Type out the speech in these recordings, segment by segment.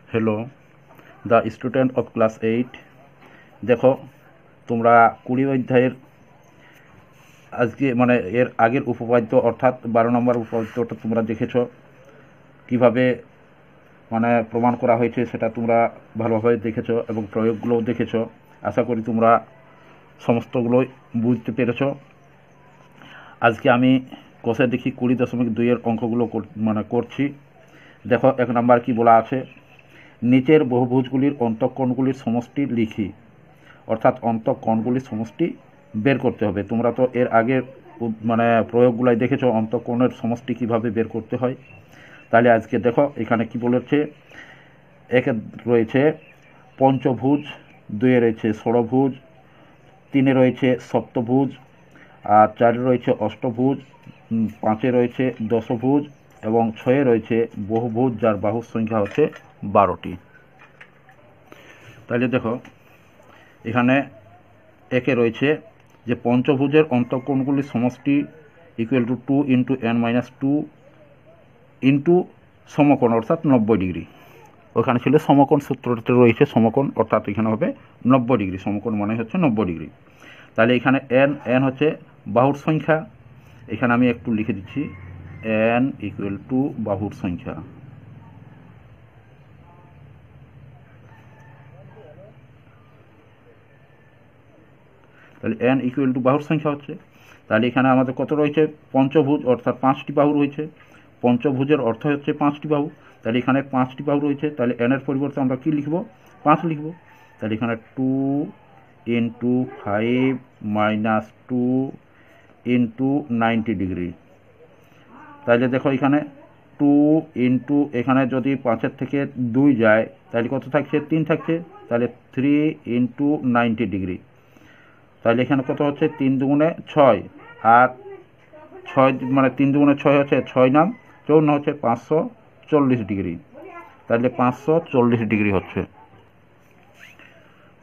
Hello the student of class 8 देखो তোমরা 20 অধ্যায়ের আজকে মানে এর আগের উপপাদ্য অর্থাৎ 12 নম্বর উপপাদ্যটা তোমরা দেখেছো কিভাবে মানে প্রমাণ করা হয়েছে সেটা তোমরা ভালোভাবে দেখেছো এবং প্রয়োগগুলোও দেখেছো। আশা করি তোমরা সমস্তগুলোই বুঝতে পেরেছো। আজকে আমি কোষে দেখি 20.2 এর অঙ্কগুলো মানে করছি। দেখো 1 নাম্বার কি বলা আছে, নিচের বহুভুজগুলির অন্তঃকোণগুলির সমষ্টি লিখি, অর্থাৎ অন্তঃকোণগুলির সমষ্টি বের করতে হবে। তোমরা তো এর আগের মানে প্রয়োগগুলাই দেখেছো অন্তঃকোণের সমষ্টি কিভাবে বের করতে হয়। তাহলে আজকে দেখো এখানে কি বলেছে, একে রয়েছে পঞ্চভুজ, 2 রয়েছে ষড়ভুজ, 3 রয়েছে সপ্তভুজ, আর 4 রয়েছে অষ্টভুজ, 5 রয়েছে দশভুজ এবং 6 রয়েছে বহুভুজ যার বাহুর সংখ্যা হচ্ছে 12টি। তাহলে দেখো এখানে একে রয়েছে যে পঞ্চভুজের অন্তঃকোণগুলির সমষ্টি equal to 2 into n-2 into সমকোণ অর্থাৎ 90 ডিগ্রি। ওখানে ছিল সমকোণ, সূত্রটি রয়েছে সমকোণ অর্থাৎ এখানে হবে 90 ডিগ্রি। সমকোণ মানে হচ্ছে 90 ডিগ্রি। তাহলে এখানে n হচ্ছে বাহুর সংখ্যা, এখানে আমি একটু লিখে দিচ্ছি n ইকুয়াল টু বাহুর সংখ্যা। তাহলে n ইকুয়াল টু বাহুর সংখ্যা হচ্ছে, তাহলে এখানে আমাদের কত রয়েছে, পঞ্চভুজ অর্থাৎ 5টি বাহু রয়েছে। পঞ্চভুজের অর্থ হচ্ছে 5টি বাহু, তাহলে এখানে 5টি বাহু রয়েছে। তাহলে n এর পরিবর্তে আমরা কি লিখব, 5 লিখব। তাহলে এখানে 2 ইন্টু 5 মাইনাস 2 ইন্টু 90 ডিগ্রি। তাহলে দেখো এখানে 2 ইন্টু এখানে যদি 5-এর থেকে 2 যায় তাহলে কত থাকছে, 3 থাকছে। তাহলে 3 ইন্টু 90 ডিগ্রি। তাহলে এখানে কত হচ্ছে, 3 দুগুণে 6 আর 6 মানে 3 দুগুণে 6 হচ্ছে 6 নাম 54 হচ্ছে 540 ডিগ্রি। তাহলে 540 ডিগ্রি হচ্ছে।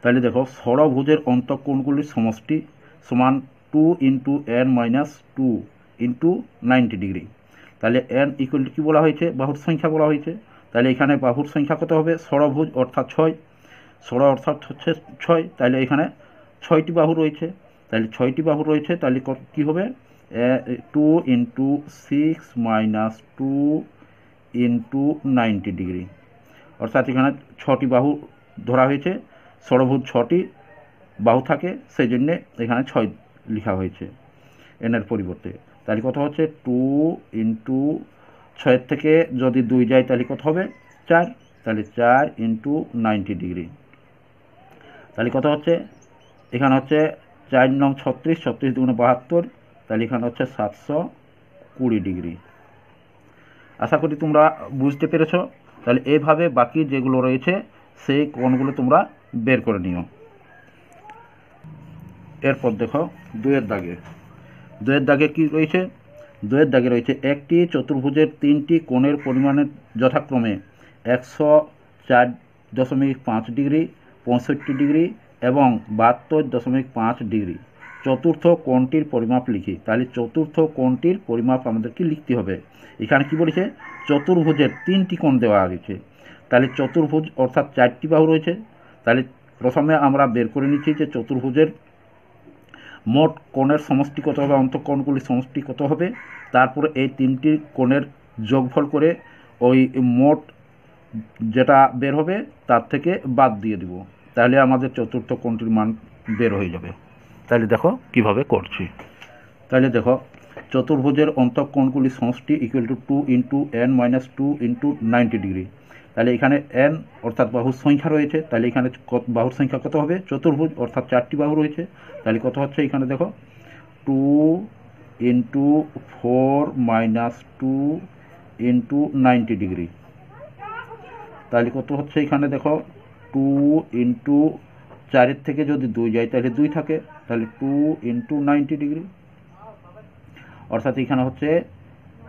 তাহলে দেখো ষড়ভুজের অন্তঃকোণগুলির সমষ্টি সমান 2 ইন্টু n-2 ইন্টু 90 ডিগ্রি। তাহলে n ইকুয়াল টু কী বলা হয়েছে, বাহুর সংখ্যা বলা হয়েছে। তাহলে এখানে বাহুর সংখ্যা কত হবে, ষড়ভুজ অর্থাৎ 6, ষড় অর্থাৎ হচ্ছে 6। তাহলে এখানে 6টি বাহু রয়েছে, তাহলে 6টি বাহু রয়েছে, তাহলে কী হবে 2 ইন্টু 6 মাইনাস 2 ইন্টু 90 ডিগ্রি। অর্থাৎ এখানে 6টি বাহু ধরা হয়েছে, ষড়ভুজ 6টি বাহু থাকে, সেই জন্যে এখানে 6 লেখা হয়েছে এনের পরিবর্তে। তাহলে কত হচ্ছে 2 ইন্টু 6 থেকে যদি 2 যায় তাহলে কত হবে 4, তাহলে 4 ইন্টু 90 ডিগ্রি। তাহলে কত হচ্ছে, এখানে হচ্ছে 4 নং 36, 36 দুগুণে 72, তাহলে এখানে হচ্ছে 720 ডিগ্রি। আশা করি তোমরা বুঝতে পেরেছো। তাহলে এইভাবে বাকি যেগুলো রয়েছে সেই কোণগুলো তোমরা বের করে নিও। এরপর দেখো 2-এর দাগে কি রয়েছে, 2-এর দাগে রয়েছে একটি চতুর্ভুজের 3টি কোণের পরিমাণের যথাক্রমে 104.5 ডিগ্রি, 65 ডিগ্রি এবং 72.5 ডিগ্রি। চতুর্থ কোণটির পরিমাপ লিখি। তাহলে চতুর্থ কোণটির পরিমাপ আমাদেরকে লিখতে হবে। এখানে কি বলেছে, চতুর্ভুজের 3টি কোণ দেওয়া রয়েছে। তাহলে চতুর্ভুজ অর্থাৎ 4টি বাহু রয়েছে। তাহলে প্রথমে আমরা বের করে নিচ্ছি যে চতুর্ভুজের মোট কোণের সমষ্টি কত হবে, অন্তঃকোণগুলির সমষ্টি কত হবে। তারপরে এই 3টি কোণের যোগফল করে ওই মোট যেটা বের হবে তার থেকে বাদ দিয়ে দিব, তাহলে আমাদের চতুর্থ কোণটির মান বের হয়ে যাবে। তাহলে দেখো কিভাবে করছি। তাহলে দেখো চতুর্ভুজের অন্তঃকোণগুলির সমষ্টি equal to 2 into n-2 into 90 degree. তাহলে এখানে n অর্থাৎ বাহুর সংখ্যা রয়েছে, তাহলে এখানে বাহুর সংখ্যা কত হবে, চতুর্ভুজ অর্থাৎ 4টি বাহু রয়েছে, তাহলে কত হচ্ছে এখানে দেখো 2 ইন্টু 4-2 ইন্টু 90 ডিগ্রি। তাহলে কত হচ্ছে এখানে দেখো 2 ইন্টু 4-এর থেকে যদি 2 যায় তাহলে 2 থাকে, তাহলে 2 ইন্টু 90 ডিগ্রি। অর্থাৎ এখানে হচ্ছে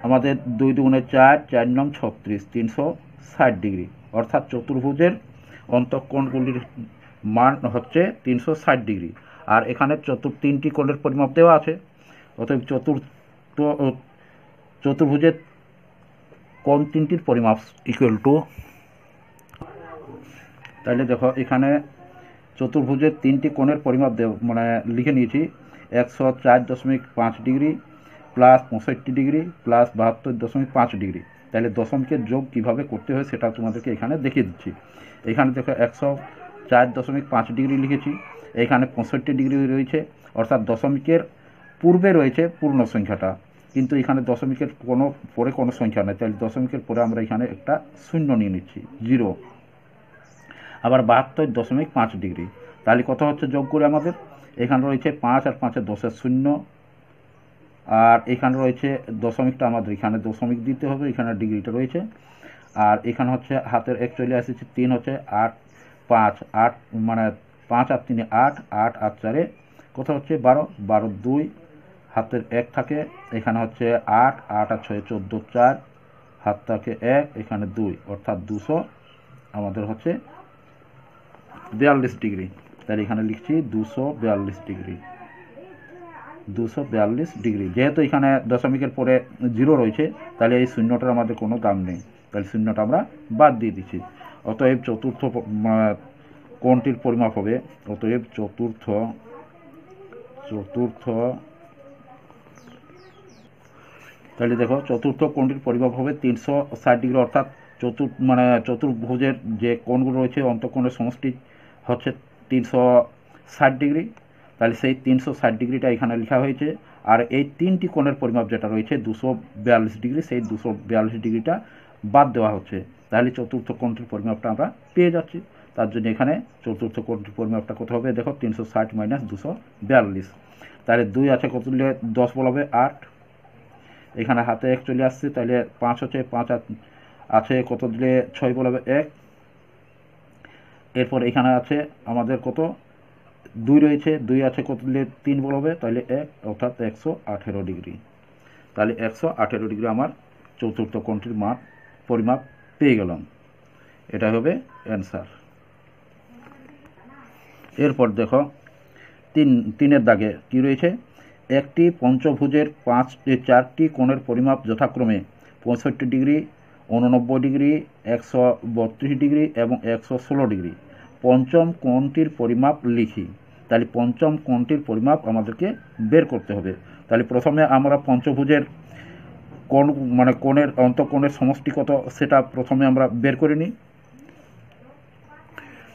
আমাদের 2 দুগুণে 4, 4 নং 36, 360 ডিগ্রি। অর্থাৎ চতুর্ভুজের অন্তঃকোণগুলির মান হচ্ছে 360 ডিগ্রি। আর এখানে 3টি কোণের পরিমাপ দেওয়া আছে, অতএব চতুর্ভুজের কোণ 3টির পরিমাপ ইকুয়াল টু তাহলে দেখো এখানে চতুর্ভুজের 3টি কোণের পরিমাপ মানে লিখে নিয়েছি 104.5 degree plus 65 degree plus 72.5 degree. তাহলে দশমিকের যোগ কীভাবে করতে হয় সেটা তোমাদেরকে এখানে দেখিয়ে দিচ্ছি। এখানে দেখো 104.5 ডিগ্রি লিখেছি, এখানে 65 ডিগ্রি রয়েছে, অর্থাৎ দশমিকের পূর্বে রয়েছে পূর্ণ সংখ্যাটা, কিন্তু এখানে দশমিকের পরে কোনো সংখ্যা নেই, তাহলে দশমিকের পরে আমরা এখানে একটা শূন্য নিয়ে নিচ্ছি 0। আবার 72.5 ডিগ্রি, তাহলে কত হচ্ছে যোগ করে আমাদের এখানে রয়েছে 5 আর 5 10 0, আর এখানে রয়েছে দশমিকটা আমাদের এখানে দশমিক দিতে হবে, এখানে ডিগ্রিটা রয়েছে, আর এখানে হচ্ছে হাতের এক চলে আসছে 3 হচ্ছে 8 5 8 মানে 5 আর 3 8 8 আর 4 কত হচ্ছে 12 12 2 হাতের 1 থাকে, এখানে হচ্ছে 8 8 আর 6 14 4 হাত থাকে 1 এখানে 2, অর্থাৎ 200 আমাদের হচ্ছে 42 ডিগ্রি। তাহলে এখানে লিখছি 242 ডিগ্রি 242 ডিগ্রি। যেহেতু এখানে দশমিকের পরে 0 রয়েছে তাহলে এই শূন্যটার আমাদের কোনো দাম নেই, তাহলে শূন্যটা আমরা বাদ দিয়ে দিচ্ছি। অতএব চতুর্থ কোণটির পরিমাপ হবে, অতএব চতুর্থ তাহলে দেখো চতুর্থ কোণটির পরিমাপ হবে 360 ডিগ্রি, অর্থাৎ চতুর্ভুজের যে কোণগুলো রয়েছে অন্তঃকোণের সমষ্টি হচ্ছে 360 ডিগ্রি। তাহলে সেই 360 ডিগ্রিটা এখানে লেখা হয়েছে, আর এই 3টি কোণের পরিমাপ যেটা রয়েছে 242 ডিগ্রি, সেই 242 ডিগ্রিটা বাদ দেওয়া হচ্ছে, তাহলে চতুর্থ কোণটির পরিমাপটা আমরা পেয়ে যাচ্ছি। তার জন্য এখানে চতুর্থ কোণটির পরিমাপটা কত হবে দেখো 360 মাইনাস 242, তাহলে 2 আছে কত দিলে 10 বলাবে 8, এখানে হাতে 1 চলে আসছে, তাহলে 5 হচ্ছে 5 আছে কত দিলে 6 বলাবে 1, এরপর এখানে আছে আমাদের কত 2 রয়েছে, 2 আছে কত দিলে 3 বলাবে, তাহলে 1 অর্থাৎ 118 ডিগ্রি। তাহলে 118 ডিগ্রি আমার চতুর্থ কোণটির পরিমাপ পেয়ে গেলাম, এটা হবে অ্যান্সার। এরপর দেখো 3-এর দাগে কি রয়েছে, একটি পঞ্চভুজের 4টি কোণের পরিমাপ যথাক্রমে 65 ডিগ্রি 89 ডিগ্রি 132 ডিগ্রি এবং 116 ডিগ্রি। পঞ্চম কোণটির পরিমাপ লিখি। তাহলে পঞ্চম কোণটির পরিমাপ আমাদেরকে বের করতে হবে। তাহলে প্রথমে আমরা পঞ্চভুজের কোণের অন্তঃকোণের সমষ্টি কত সেটা প্রথমে আমরা বের করে নিই।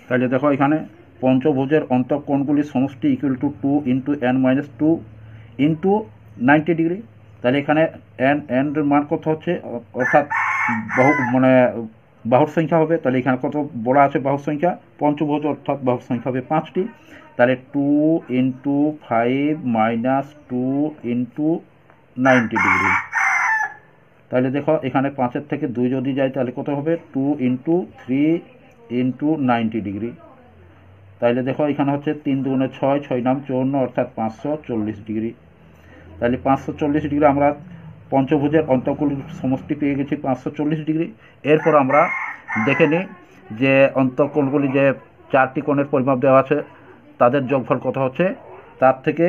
তাহলে দেখো এখানে পঞ্চভুজের অন্তঃকোণগুলির সমষ্টি equal to 2 into n-2 into 90 degree. তাহলে এখানে এর মান কত হচ্ছে, অর্থাৎ বাহুর সংখ্যা হবে, তাহলে এখানে কত বলা আছে বাহুর সংখ্যা, পঞ্চভুজ অর্থাৎ বাহুর সংখ্যা হবে 5টি, তাহলে 2 ইন্টু 5 মাইনাস 2 ইন্টু 90 ডিগ্রি। তাহলে দেখো এখানে 5-এর থেকে 2 যদি যায় তাহলে কত হবে 2 ইন্টু 3 ইন্টু 90 ডিগ্রি। তাহলে দেখো এখানে হচ্ছে 3 দুগুণে 6 6 নাম 54 অর্থাৎ 540 ডিগ্রি। তাহলে 540 ডিগ্রি আমরা পঞ্চভুজের অন্তঃকোণের সমষ্টি পেয়ে গেছি 540 ডিগ্রি। এরপর আমরা দেখে নিই যে অন্তঃকোণগুলি যে 4টি কোণের পরিমাপ দেওয়া আছে তাদের যোগফল কত হচ্ছে, তার থেকে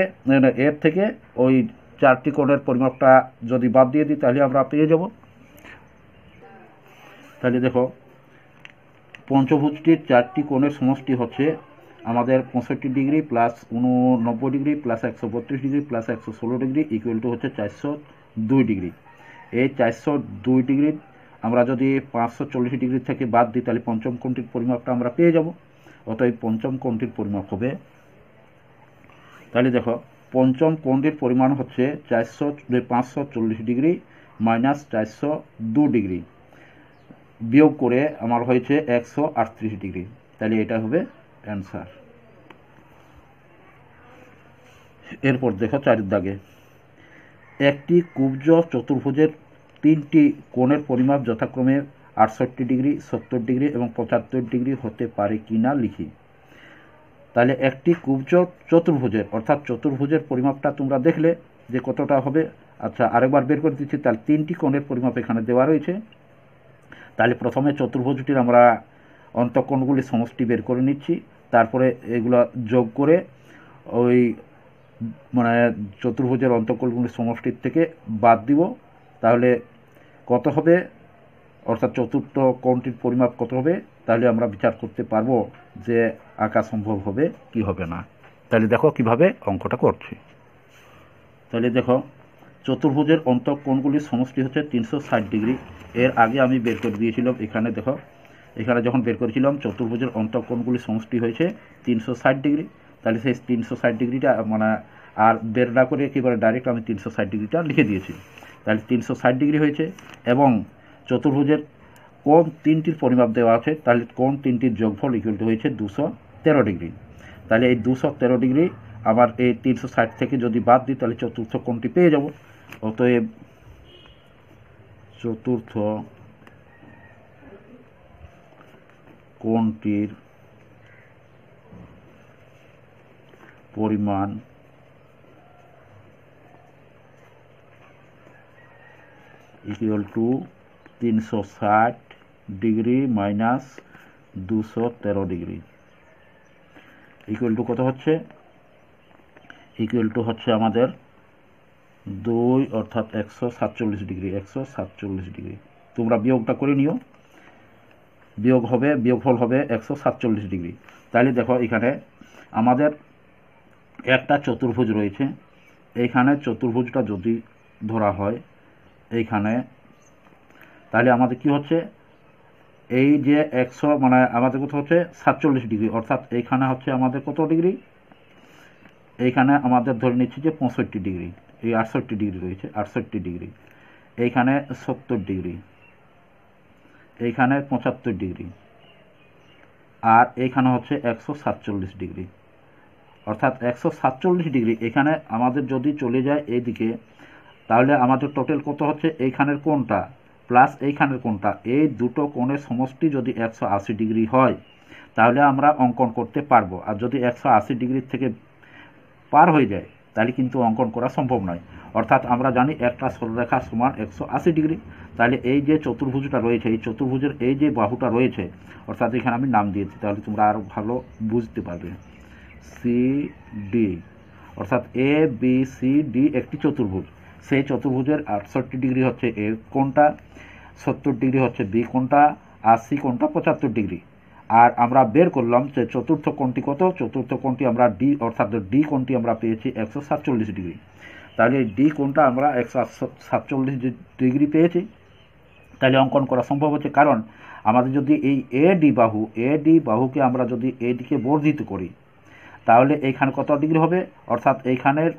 এর থেকে ওই 4টি কোণের পরিমাপটা যদি বাদ দিয়ে দিই তাহলে আমরা পেয়ে যাব। তাহলে দেখো পঞ্চভুজটির 4টি কোণের সমষ্টি হচ্ছে আমাদের 65 degree plus 89 degree plus 132 degree plus 116 degree equal to হচ্ছে 402 ডিগ্রি। এই 402 ডিগ্রি আমরা যদি 540 ডিগ্রি থেকে বাদ দিই তাহলে পঞ্চম কোণটির পরিমাপটা আমরা পেয়ে যাব। অতএব পঞ্চম কোণটির পরিমাপ হবে, তাহলে দেখো পঞ্চম কোণটির পরিমাণ হচ্ছে 540 ডিগ্রি মাইনাস 402 ডিগ্রি বিয়োগ করে আমার হয়েছে 138 ডিগ্রি। তাহলে এটা হবে অ্যান্সার। এরপর দেখো 4-এর দাগে একটি কুব্জ চতুর্ভুজের 3টি কোণের পরিমাপ যথাক্রমে 68 ডিগ্রি 70 ডিগ্রি এবং 75 ডিগ্রি হতে পারে কিনা লিখি। তাহলে একটি কুব্জ চতুর্ভুজের অর্থাৎ চতুর্ভুজের পরিমাপটা তোমরা দেখলে যে কতটা হবে। আচ্ছা আরেকবার বের করে দিচ্ছি। তাহলে 3টি কোণের পরিমাপ এখানে দেওয়া রয়েছে। তাহলে প্রথমে চতুর্ভুজটির আমরা অন্তঃকোণগুলির সমষ্টি বের করে নিচ্ছি, তারপরে এগুলো যোগ করে ওই চতুর্ভুজের অন্তঃকোণগুলির সমষ্টির থেকে বাদ দিব, তাহলে কত হবে, অর্থাৎ চতুর্থ কোণটির পরিমাপ কত হবে তাহলে আমরা বিচার করতে পারবো যে আঁকা সম্ভব হবে কি হবে না। তাহলে দেখো কিভাবে অঙ্কটা করছি। তাহলে দেখো চতুর্ভুজের অন্তঃকোণগুলির সমষ্টি হচ্ছে 360 ডিগ্রি। এর আগে আমি বের করে দিয়েছিলাম, এখানে দেখো এখানে যখন বের করেছিলাম চতুর্ভুজের অন্তঃকোণগুলির সমষ্টি হয়েছে 360 ডিগ্রি। তাহলে সেই 360 ডিগ্রিটা মানে আর বের না করে একেবারে ডাইরেক্ট আমি 360 ডিগ্রিটা লিখে দিয়েছি। তাহলে 360 ডিগ্রি হয়েছে এবং চতুর্ভুজের কোণ তিনটির পরিমাপ দেওয়া আছে, তাহলে কোণ তিনটির যোগফল ইকুয়াল টু হয়েছে 213 ডিগ্রি। তাহলে এই 213 ডিগ্রি আবার এই 360 থেকে যদি বাদ দিই তাহলে চতুর্থ কোণটি পেয়ে যাব। অতএব চতুর্থ কোণটির পরিমাণ equal to 360 degree minus 213 degree equal to কত হচ্ছে? ইকুয়াল টু হচ্ছে আমাদের 2 অর্থাৎ 147 ডিগ্রি। 147 ডিগ্রি তোমরা বিয়োগটা করে নিও, বিয়োগফল হবে 147 ডিগ্রি। তাহলে দেখো এখানে আমাদের একটা চতুর্ভুজ রয়েছে, এইখানে চতুর্ভুজটা যদি ধরা হয় এইখানে, তাহলে আমাদের কি হচ্ছে এই যে 100 মানে আমাদের কত হচ্ছে 47 ডিগ্রি, অর্থাৎ এইখানে হচ্ছে আমাদের কত ডিগ্রি, এইখানে আমাদের ধরে নিচ্ছি যে 65 ডিগ্রি, এই 68 ডিগ্রি রয়েছে 68 ডিগ্রি, এইখানে 70 ডিগ্রি, এইখানে 75 ডিগ্রি, আর এইখানে হচ্ছে 147 ডিগ্রি, অর্থাৎ 147 ডিগ্রি। এখানে আমাদের যদি চলে যায় এইদিকে তাহলে আমাদের টোটাল কত হচ্ছে, এইখানের কোণটা প্লাস এইখানের কোণটা, এই দুটো কোণের সমষ্টি যদি 180 ডিগ্রি হয় তাহলে আমরা অঙ্কন করতে পারবো। আর যদি 180 ডিগ্রির থেকে পার হয়ে যায় তাহলে কিন্তু অঙ্কন করা সম্ভব নয়। অর্থাৎ আমরা জানি একটা সরলরেখা সমান 180 ডিগ্রি। তাহলে এই যে চতুর্ভুজটা রয়েছে, এই চতুর্ভুজের এই যে বাহুটা রয়েছে, অর্থাৎ এখানে আমি নাম দিয়েছি তাহলে তোমরা আরও ভালো বুঝতে পারবে। সি ডি অর্থাৎ এ বি সি ডি একটি চতুর্ভুজ, সেই চতুর্ভুজের 68 ডিগ্রি হচ্ছে এ কোণটা, 70 ডিগ্রি হচ্ছে বি কোণটা, 80 কোণটা 75 ডিগ্রি। আর আমরা বের করলাম যে চতুর্থ কোণটি কত, চতুর্থ কোণটি আমরা ডি অর্থাৎ ডি কোণটি আমরা পেয়েছি 147 ডিগ্রি। তাহলে ডি কোণটা আমরা 147 ডিগ্রি পেয়েছি, তাহলে অঙ্কন করা সম্ভব হচ্ছে। কারণ আমাদের যদি এই এ ডি বাহুকে আমরা যদি এদিকে বর্ধিত করি তাহলে এইখানে কত ডিগ্রি হবে, অর্থাৎ এইখানের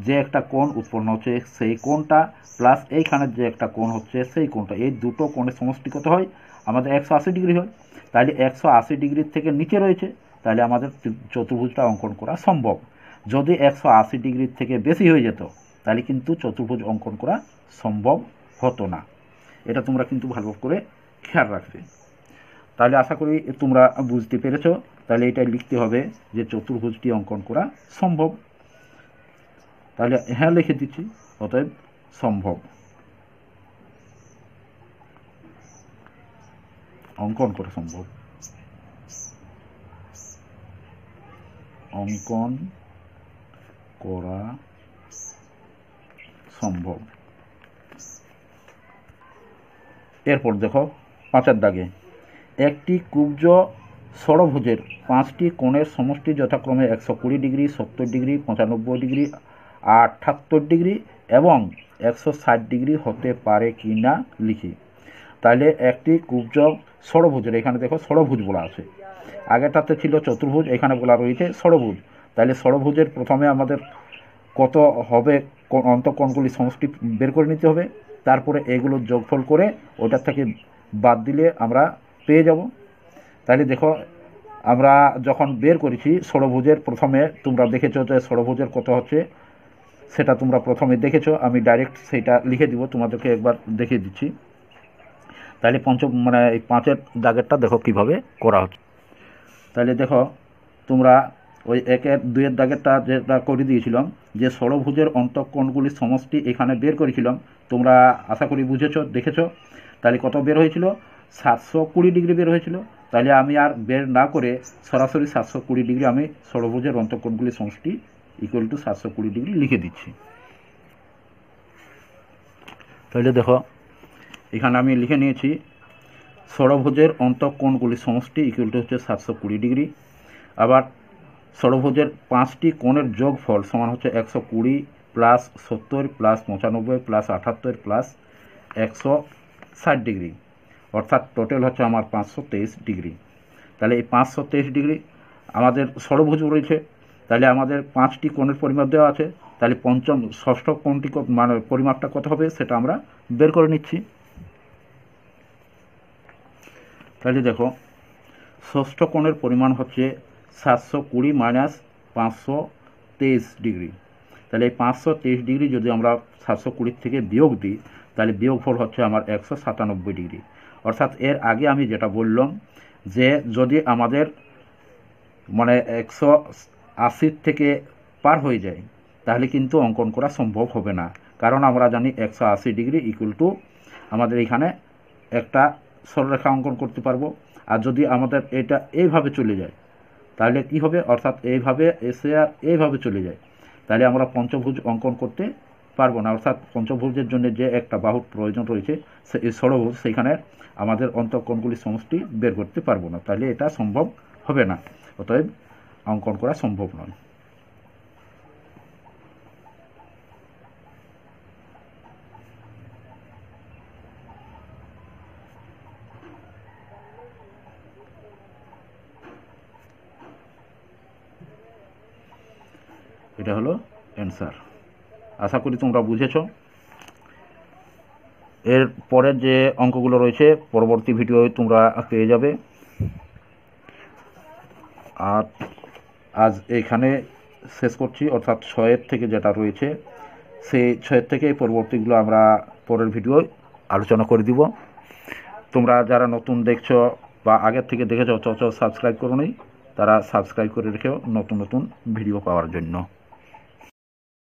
যে একটা কোণ উৎপন্ন হচ্ছে সেই কোণটা প্লাস এইখানের যে একটা কোণ হচ্ছে সেই কোণটা, এই দুটো কোণের সমষ্টি কত হয় আমাদের 180 ডিগ্রি হয়। তাহলে 180 ডিগ্রির থেকে নিচে রয়েছে, তাহলে আমাদের চতুর্ভুজটা অঙ্কন করা সম্ভব। যদি 180 ডিগ্রির থেকে বেশি হয়ে যেত তাহলে কিন্তু চতুর্ভুজ অঙ্কন করা সম্ভব হতো না। এটা তোমরা কিন্তু ভালো করে খেয়াল রাখবে। তাহলে আশা করি তোমরা বুঝতে পেরেছ। তাহলে এটা লিখতে হবে যে চতুর্ভুজটি অঙ্কন করা সম্ভব। তাহলে হ্যাঁ লিখে দিচ্ছি, অতএব সম্ভব অঙ্কন করা সম্ভব, অঙ্কন করা সম্ভব। এরপর দেখো 5 দাগে একটি কুব্জ ষড়ভুজের 5টি কোণের সমষ্টি যথাক্রমে 120 ডিগ্রি, 70 ডিগ্রি, 95 ডিগ্রি, 78 ডিগ্রি এবং 160 ডিগ্রি হতে পারে কি না লিখি। তাহলে একটি কুব্জ ষড়ভুজের, এখানে দেখো ষড়ভুজ বলা আছে, আগেরটাতে ছিল চতুর্ভুজ, এখানে বলা রয়েছে ষড়ভুজ। তাহলে ষড়ভুজের প্রথমে আমাদের কত হবে অন্তঃকোণগুলি সমষ্টি বের করে নিতে হবে, তারপরে এগুলো যোগফল করে ওটার থেকে বাদ দিলে আমরা পেয়ে যাব। তাহলে দেখো আমরা যখন বের করেছি ষড়ভুজের, প্রথমে তোমরা দেখেছো যে ষড়ভুজের কত হচ্ছে সেটা তোমরা প্রথমে দেখেছো, আমি ডাইরেক্ট সেটা লিখে দিব, তোমাদেরকে একবার দেখিয়ে দিচ্ছি। তাহলে মানে এই 5 দাগেরটা দেখো কিভাবে করা হচ্ছে। তাহলে দেখো তোমরা ওই 1, 2 দাগেরটা যেটা করে দিয়েছিলাম যে ষড়ভুজের অন্তঃকোণগুলির সমষ্টি এখানে বের করেছিলাম, তোমরা আশা করি বুঝেছো দেখেছো। তাহলে কত বের হয়েছিল, 720 ডিগ্রি বের হয়েছিল। তাহলে আমি আর বের না করে সরাসরি 720 ডিগ্রি আমি ষড়ভুজের অন্তঃকোণগুলির সমষ্টি ইকুয়াল টু 720 ডিগ্রি লিখে দিচ্ছি। তাহলে দেখো এখানে আমি লিখে নিয়েছি ষড়ভুজের অন্তঃকোণগুলি সমষ্টি ইকুয়াল টু হচ্ছে 720 ডিগ্রি। আবার ষড়ভুজের 5টি কোণের যোগফল সমান হচ্ছে 120 plus 70 plus 95 plus 78 plus 160 degree, অর্থাৎ টোটাল হচ্ছে আমার 523 ডিগ্রি। তাহলে এই 523 ডিগ্রি আমাদের ষড়ভুজ রয়েছে, তাহলে আমাদের 5টি কোণের পরিমাপ দেওয়া আছে, তাহলে ষষ্ঠ কোণটি মানে পরিমাপটা কত হবে সেটা আমরা বের করে নিচ্ছি। তাহলে দেখো ষষ্ঠ কোণের পরিমাণ হচ্ছে 720 মাইনাস 523 ডিগ্রি। তাহলে এই 523 ডিগ্রি যদি আমরা 720 থেকে বিয়োগ দিই তাহলে বিয়োগফল হচ্ছে আমার 197 ডিগ্রি। অর্থাৎ এর আগে আমি যেটা বললাম যে যদি আমাদের মানে 180 থেকে পার হয়ে যায় তাহলে কিন্তু অঙ্কন করা সম্ভব হবে না, কারণ আমরা জানি 180 ডিগ্রি ইকুয়াল টু আমাদের এখানে একটা সরলরেখা অঙ্কন করতে পারবো। আর যদি আমাদের এটা এইভাবে চলে যায় তাহলে কি হবে, অর্থাৎ এইভাবে এসে আর এইভাবে চলে যায় তাহলে আমরা পঞ্চভুজ অঙ্কন করতে পারবো না। অর্থাৎ পঞ্চভুজের জন্য যে একটা বাহুর প্রয়োজন রয়েছে এই ষড়ভুজ, সেইখানে আমাদের অন্তঃকোণগুলি সমষ্টি বের করতে পারবো না, তাহলে এটা সম্ভব হবে না, অতএব অঙ্কন করা সম্ভব নয়। এটা হলো অ্যান্সার। আশা করি তোমরা বুঝেছ। এর পরের যে অঙ্কগুলো রয়েছে পরবর্তী ভিডিওয়ে তোমরা পেয়ে যাবে। আর আজ এইখানে শেষ করছি, অর্থাৎ 6 থেকে যেটা রয়েছে সেই 6 থেকে পরবর্তীগুলো আমরা পরের ভিডিও আলোচনা করে দিব। তোমরা যারা নতুন দেখছো বা আগের থেকে দেখেছো সাবস্ক্রাইব করো নি, তারা সাবস্ক্রাইব করে রেখেও নতুন নতুন ভিডিও পাওয়ার জন্য।